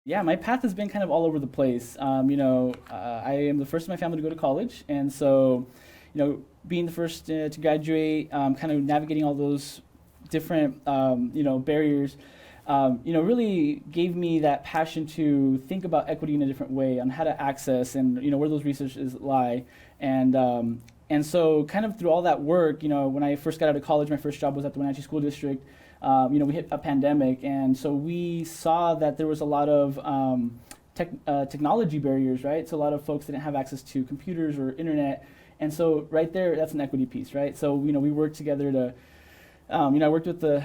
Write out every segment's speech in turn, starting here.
Yeah, my path has been kind of all over the place. I am the first in my family to go to college, and so, being the first to graduate, kind of navigating all those different, barriers, really gave me that passion to think about equity in a different way, on how to access and where those resources lie, and so kind of through all that work, when I first got out of college, my first job was at the Wenatchee School District. We hit a pandemic, and so we saw that there was a lot of technology barriers, right? So a lot of folks didn't have access to computers or internet, and so right there, that's an equity piece, right? So we worked together to, I worked with the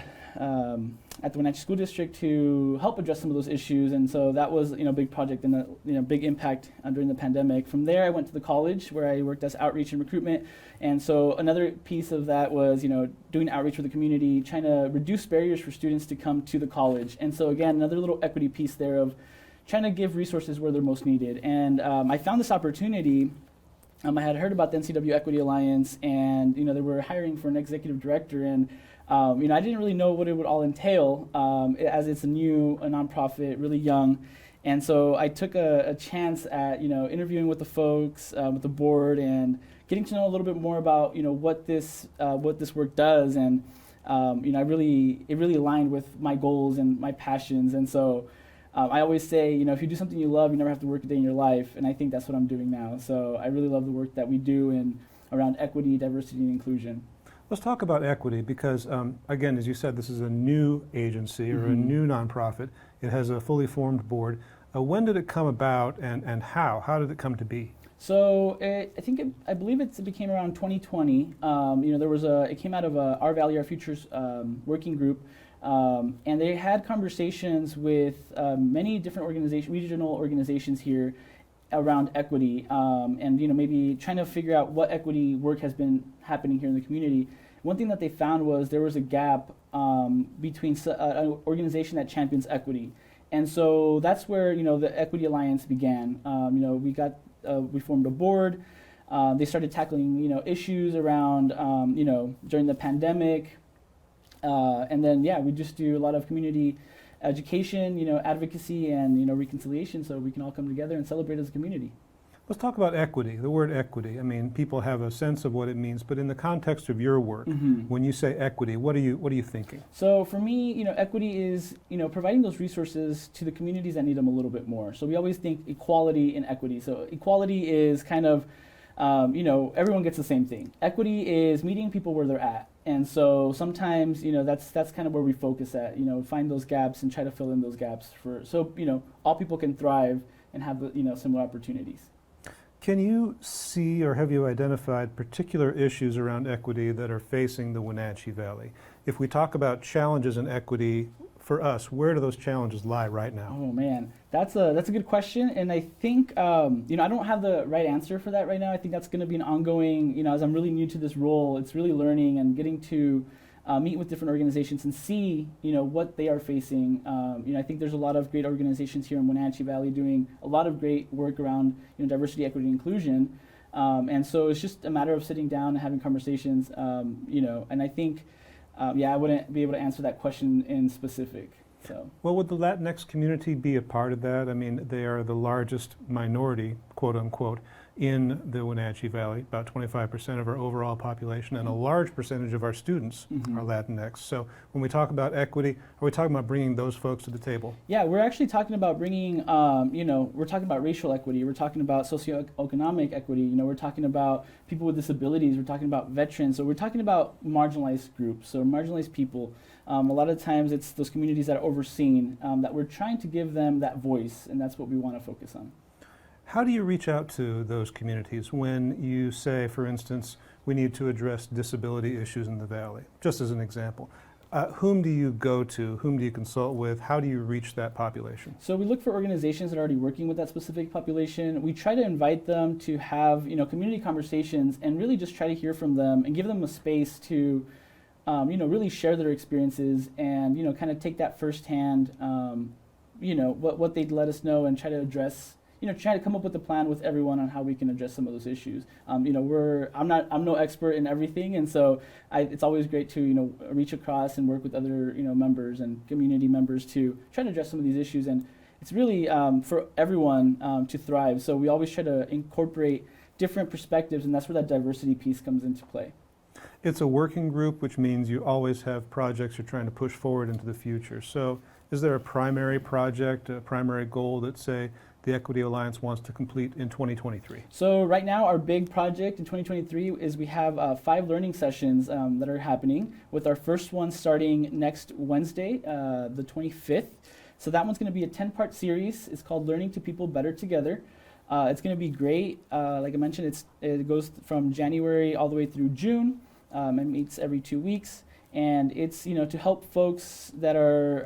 at the Wenatchee School District to help address some of those issues, and so that was a big project and a big impact during the pandemic. From there, I went to the college where I worked as outreach and recruitment, and so another piece of that was doing outreach for the community, trying to reduce barriers for students to come to the college. And so again, another little equity piece there of trying to give resources where they're most needed. And I found this opportunity. I had heard about the NCW Equity Alliance, and they were hiring for an executive director, and I didn't really know what it would all entail, as it's a nonprofit, really young, and so I took a chance at interviewing with the folks, with the board, and getting to know a little bit more about what this work does, and it really aligned with my goals and my passions, and so. I always say, if you do something you love, you never have to work a day in your life, and I think that's what I'm doing now. So I really love the work that we do around equity, diversity, and inclusion. Let's talk about equity because, again, as you said, this is a new agency or a new nonprofit. It has a fully formed board. When did it come about, and how? How did it come to be? So I believe it became around 2020. It came out of Our Valley, Our Futures working group. And they had conversations with many different regional organizations here around equity, and maybe trying to figure out what equity work has been happening here in the community. One thing that they found was there was a gap between an organization that champions equity, and so that's where the Equity Alliance began. We formed a board. They started tackling issues around during the pandemic. And then, we just do a lot of community education, advocacy, and reconciliation, so we can all come together and celebrate as a community. Let's talk about equity, the word equity. I mean, people have a sense of what it means, but in the context of your work, when you say equity, what are you thinking? So for me, equity is, providing those resources to the communities that need them a little bit more. So we always think equality and equity. So equality is kind of, everyone gets the same thing. Equity is meeting people where they're at. And so sometimes, that's kind of where we focus at, find those gaps and try to fill in those gaps so all people can thrive and have, similar opportunities. Can you see or have you identified particular issues around equity that are facing the Wenatchee Valley? If we talk about challenges in equity for us, where do those challenges lie right now? Oh man, that's a good question, and I think I don't have the right answer for that right now. I think that's going to be an ongoing, as I'm really new to this role, it's really learning and getting to meet with different organizations and see what they are facing. I think there's a lot of great organizations here in Wenatchee Valley doing a lot of great work around diversity, equity, and inclusion, and so it's just a matter of sitting down and having conversations. And I think. I wouldn't be able to answer that question in specific. So. Well, would the Latinx community be a part of that? I mean, they are the largest minority, quote unquote, in the Wenatchee Valley, about 25% of our overall population, and a large percentage of our students are Latinx. So when we talk about equity, are we talking about bringing those folks to the table? Yeah, we're actually talking about bringing, we're talking about racial equity, we're talking about socioeconomic equity, we're talking about people with disabilities, we're talking about veterans, so we're talking about marginalized groups, so marginalized people. A lot of times it's those communities that are overseen, that we're trying to give them that voice, and that's what we want to focus on. How do you reach out to those communities when you say, for instance, we need to address disability issues in the Valley, just as an example? Whom do you go to? Whom do you consult with? How do you reach that population? So we look for organizations that are already working with that specific population. We try to invite them to have community conversations and really just try to hear from them and give them a space to really share their experiences and kind of take that firsthand what they'd let us know and try to address. Try to come up with a plan with everyone on how we can address some of those issues. I'm no expert in everything, and so it's always great to reach across and work with other members and community members to try to address some of these issues. And it's really for everyone to thrive. So we always try to incorporate different perspectives, and that's where that diversity piece comes into play. It's a working group, which means you always have projects you're trying to push forward into the future. So is there a primary project, a primary goal that, say, the Equity Alliance wants to complete in 2023? So right now, our big project in 2023 is we have 5 learning sessions that are happening, with our first one starting next Wednesday, the 25th. So that one's going to be a 10-part series. It's called Learning to People Better Together. It's going to be great. Like I mentioned, it goes from January all the way through June. It meets every 2 weeks. And it's, to help folks that are,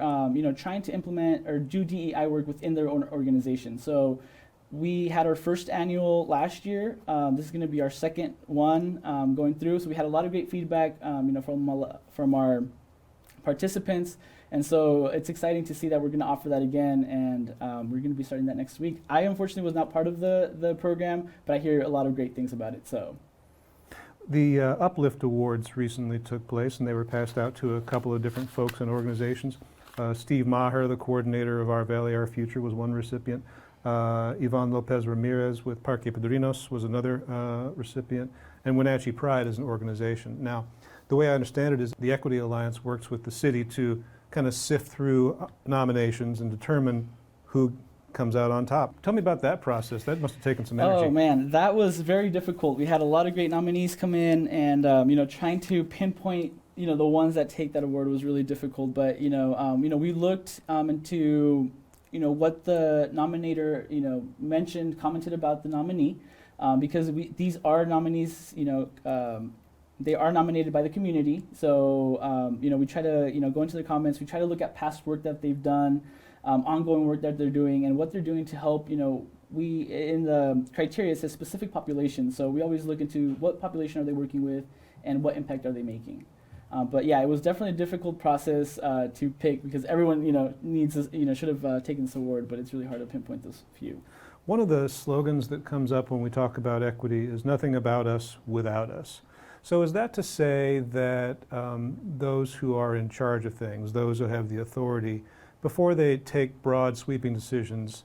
trying to implement or do DEI work within their own organization. So we had our first annual last year. This is going to be our second one going through. So we had a lot of great feedback, from our participants. And so it's exciting to see that we're going to offer that again, and we're going to be starting that next week. I unfortunately was not part of the program, but I hear a lot of great things about it. So. The Uplift Awards recently took place, and they were passed out to a couple of different folks and organizations. Steve Maher, the coordinator of Our Valley, Our Future, was one recipient. Yvonne Lopez Ramirez with Parque Padrinos was another recipient. And Wenatchee Pride is an organization. Now, the way I understand it is the Equity Alliance works with the city to kind of sift through nominations and determine who comes out on top. Tell me about that process. That must have taken some energy. Oh man, that was very difficult. We had a lot of great nominees come in, and trying to pinpoint the ones that take that award was really difficult. But we looked into what the nominator commented about the nominee, because these are nominees. They are nominated by the community. So we try to go into the comments. We try to look at past work that they've done. Ongoing work that they're doing, and what they're doing to help. We in the criteria it says specific population, so we always look into what population are they working with and what impact are they making. But yeah, it was definitely a difficult process to pick, because everyone needs this, should have taken this award, but it's really hard to pinpoint those few. One of the slogans that comes up when we talk about equity is nothing about us without us. So is that to say that those who are in charge of things, those who have the authority, before they take broad sweeping decisions,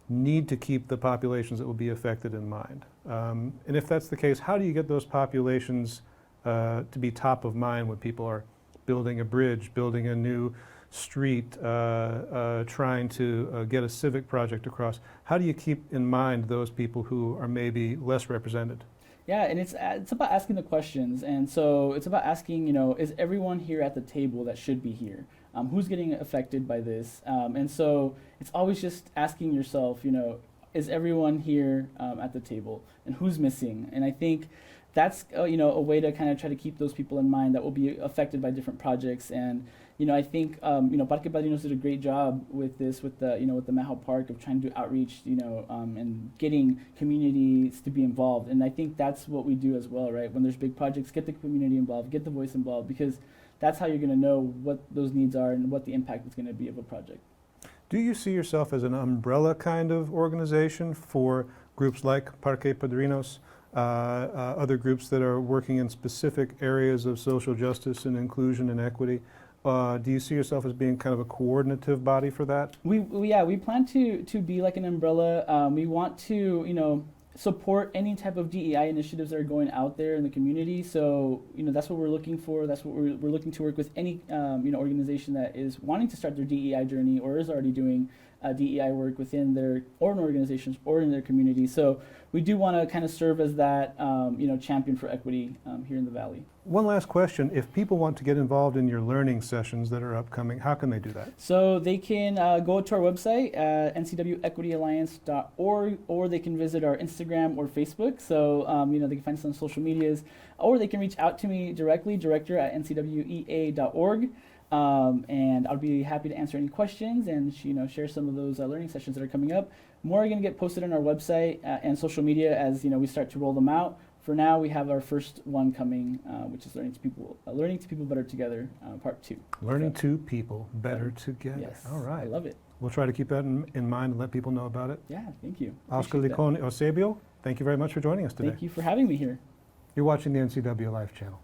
need to keep the populations that will be affected in mind? And if that's the case, how do you get those populations to be top of mind when people are building a bridge, building a new street, trying to get a civic project across? How do you keep in mind those people who are maybe less represented? Yeah, and it's about asking the questions, and so it's about asking, is everyone here at the table that should be here? Who's getting affected by this? And so it's always just asking yourself, is everyone here at the table, and who's missing? And I think that's a way to kind of try to keep those people in mind that will be affected by different projects. And I think Parque Padrinos did a great job with this, with the with the Mahau Park, of trying to do outreach, and getting communities to be involved. And I think that's what we do as well, right? When there's big projects, get the community involved, get the voice involved, because that's how you're going to know what those needs are and what the impact is going to be of a project. Do you see yourself as an umbrella kind of organization for groups like Parque Padrinos, other groups that are working in specific areas of social justice and inclusion and equity? Do you see yourself as being kind of a coordinative body for that? We plan to be like an umbrella. We want to support any type of DEI initiatives that are going out there in the community. So that's what we're looking for. That's what we're looking to work with any organization that is wanting to start their DEI journey or is already doing DEI work within their own organizations or in their community. So we do want to kind of serve as that champion for equity here in the Valley. One last question. If people want to get involved in your learning sessions that are upcoming, how can they do that? So they can go to our website, ncwequityalliance.org, or they can visit our Instagram or Facebook. So they can find us on social medias, or they can reach out to me directly, director@ncwea.org. And I'll be happy to answer any questions and share some of those learning sessions that are coming up. More are going to get posted on our website and social media as we start to roll them out. For now, we have our first one coming, which is Learning to People Better Together, Part 2. Learning to People Better Together. Yes. All right. I love it. We'll try to keep that in mind and let people know about it. Yeah, thank you. Oscar Licon-Eusebio, thank you very much for joining us today. Thank you for having me here. You're watching the NCW Life channel.